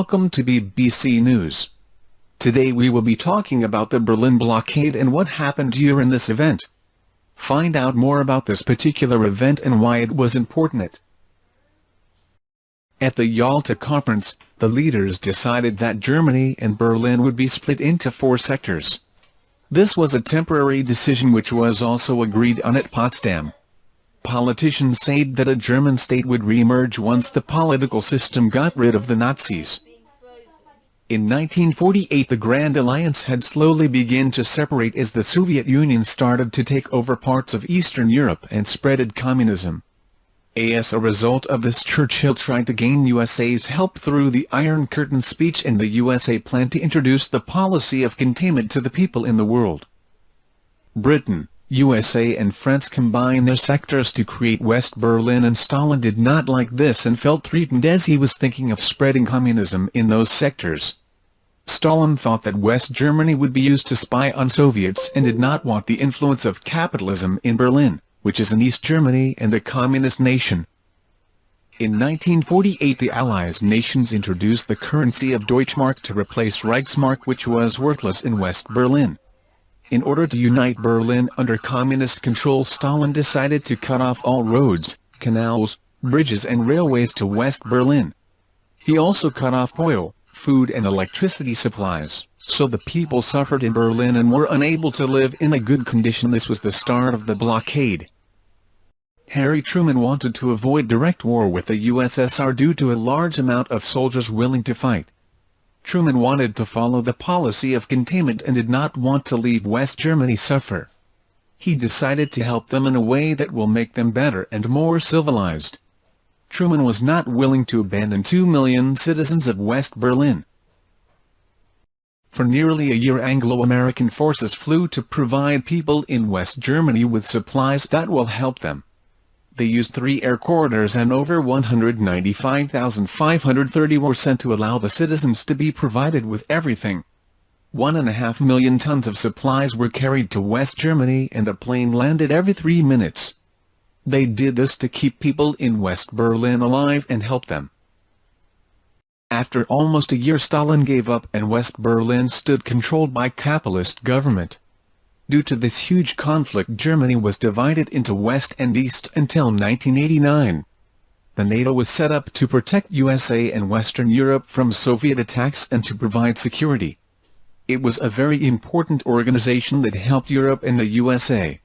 Welcome to BBC News. Today we will be talking about the Berlin blockade and what happened during this event. Find out more about this particular event and why it was important. At the Yalta conference, the leaders decided that Germany and Berlin would be split into 4 sectors. This was a temporary decision which was also agreed on at Potsdam. Politicians said that a German state would re-emerge once the political system got rid of the Nazis. In 1948 the Grand Alliance had slowly begun to separate as the Soviet Union started to take over parts of Eastern Europe and spreaded communism. As a result of this, Churchill tried to gain USA's help through the Iron Curtain speech, and the USA planned to introduce the policy of containment to the people in the world. Britain, USA and France combined their sectors to create West Berlin, and Stalin did not like this and felt threatened as he was thinking of spreading communism in those sectors. Stalin thought that West Germany would be used to spy on Soviets and did not want the influence of capitalism in Berlin, which is in East Germany and a communist nation. In 1948 the Allies nations introduced the currency of Deutschmark to replace Reichsmark, which was worthless in West Berlin. In order to unite Berlin under communist control, Stalin decided to cut off all roads, canals, bridges and railways to West Berlin. He also cut off oil, food and electricity supplies, so the people suffered in Berlin and were unable to live in a good condition. This was the start of the blockade. Harry Truman wanted to avoid direct war with the USSR due to a large amount of soldiers willing to fight. Truman wanted to follow the policy of containment and did not want to leave West Germany suffer. He decided to help them in a way that will make them better and more civilized. Truman was not willing to abandon 2 million citizens of West Berlin. For nearly a year Anglo-American forces flew to provide people in West Germany with supplies that will help them. They used 3 air corridors and over 195,530 were sent to allow the citizens to be provided with everything. 1.5 million tons of supplies were carried to West Germany and a plane landed every 3 minutes. They did this to keep people in West Berlin alive and help them. After almost a year Stalin gave up and West Berlin stood controlled by capitalist government. Due to this huge conflict, Germany was divided into West and East until 1989. The NATO was set up to protect USA and Western Europe from Soviet attacks and to provide security. It was a very important organization that helped Europe and the USA.